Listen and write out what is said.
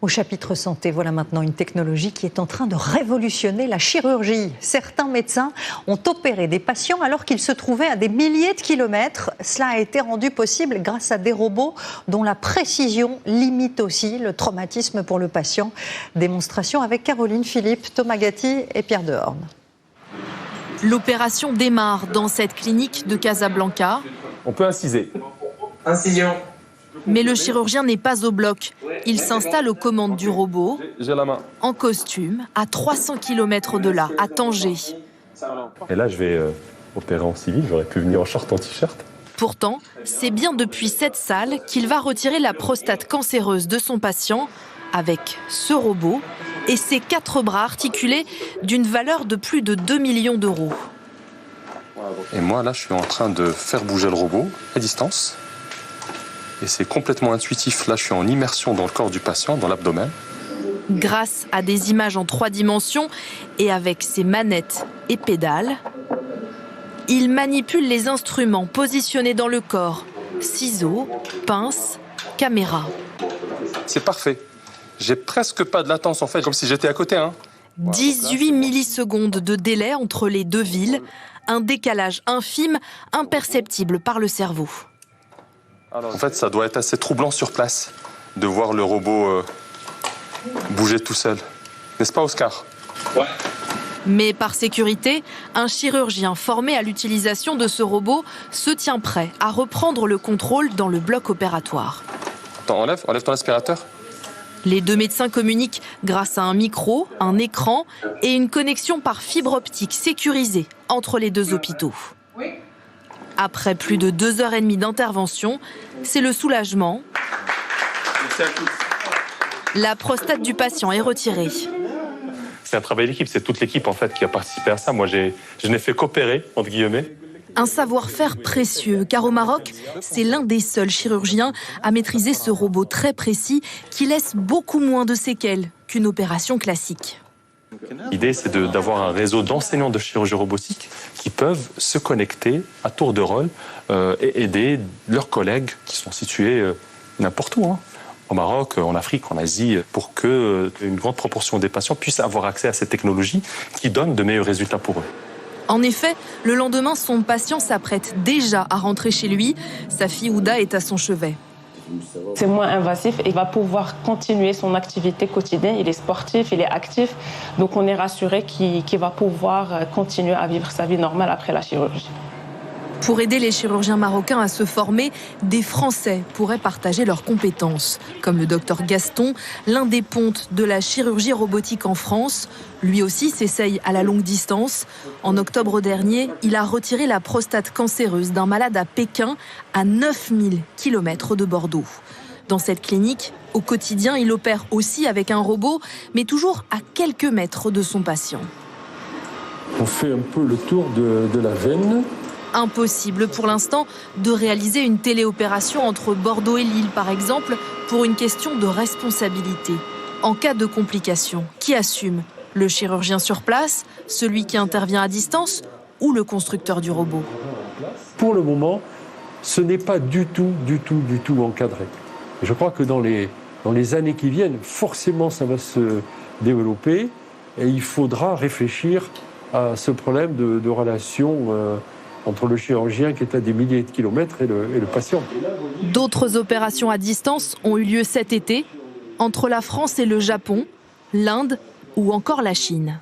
Au chapitre santé, voilà maintenant une technologie qui est en train de révolutionner la chirurgie. Certains médecins ont opéré des patients alors qu'ils se trouvaient à des milliers de kilomètres. Cela a été rendu possible grâce à des robots dont la précision limite aussi le traumatisme pour le patient. Démonstration avec Caroline Philippe, Thomas Gatti et Pierre Dehorne. L'opération démarre dans cette clinique de Casablanca. On peut inciser. Incision. Mais le chirurgien n'est pas au bloc. Il s'installe aux commandes du robot, J'ai la main. en costume, à 300 km de là, à Tanger. Et là, je vais opérer en civil. J'aurais pu venir en short, en t-shirt. Pourtant, c'est bien depuis cette salle qu'il va retirer la prostate cancéreuse de son patient avec ce robot et ses 4 bras articulés d'une valeur de plus de 2 millions d'euros. Et moi, là, je suis en train de faire bouger le robot à distance. Et c'est complètement intuitif. Là, je suis en immersion dans le corps du patient, dans l'abdomen. Grâce à des images en 3 dimensions et avec ses manettes et pédales, il manipule les instruments positionnés dans le corps. Ciseaux, pinces, caméra. C'est parfait. J'ai presque pas de latence, en fait, comme si j'étais à côté. 18 millisecondes de délai entre les deux villes, un décalage infime, imperceptible par le cerveau. En fait, ça doit être assez troublant sur place de voir le robot bouger tout seul. N'est-ce pas, Oscar? Ouais. Mais par sécurité, un chirurgien formé à l'utilisation de ce robot se tient prêt à reprendre le contrôle dans le bloc opératoire. Attends, enlève ton aspirateur. Les 2 médecins communiquent grâce à un micro, un écran et une connexion par fibre optique sécurisée entre les 2 hôpitaux. Après plus de 2h30 d'intervention, c'est le soulagement. La prostate du patient est retirée. C'est un travail d'équipe. C'est toute l'équipe en fait qui a participé à ça. Moi, je n'ai fait qu'opérer, entre guillemets. Un savoir-faire précieux, car au Maroc, c'est l'un des seuls chirurgiens à maîtriser ce robot très précis qui laisse beaucoup moins de séquelles qu'une opération classique. L'idée, c'est d'avoir un réseau d'enseignants de chirurgie robotique qui peuvent se connecter à tour de rôle et aider leurs collègues qui sont situés n'importe où, au Maroc, en Afrique, en Asie, pour qu'une grande proportion des patients puissent avoir accès à cette technologie qui donne de meilleurs résultats pour eux. En effet, le lendemain, son patient s'apprête déjà à rentrer chez lui. Sa fille Ouda est à son chevet. C'est moins invasif et il va pouvoir continuer son activité quotidienne. Il est sportif, il est actif, donc on est rassuré qu'il va pouvoir continuer à vivre sa vie normale après la chirurgie. Pour aider les chirurgiens marocains à se former, des Français pourraient partager leurs compétences, comme le docteur Gaston, l'un des pontes de la chirurgie robotique en France. Lui aussi s'essaye à la longue distance. En octobre dernier, il a retiré la prostate cancéreuse d'un malade à Pékin, à 9000 km de Bordeaux. Dans cette clinique, au quotidien, il opère aussi avec un robot, mais toujours à quelques mètres de son patient. On fait un peu le tour de la veine. Impossible pour l'instant de réaliser une téléopération entre Bordeaux et Lille, par exemple, pour une question de responsabilité. En cas de complications, qui assume? Le chirurgien sur place, celui qui intervient à distance ou le constructeur du robot? Pour le moment, ce n'est pas du tout encadré. Et je crois que dans les années qui viennent, forcément, ça va se développer et il faudra réfléchir à ce problème de relation entre le chirurgien qui est à des milliers de kilomètres et le patient. D'autres opérations à distance ont eu lieu cet été, entre la France et le Japon, l'Inde ou encore la Chine.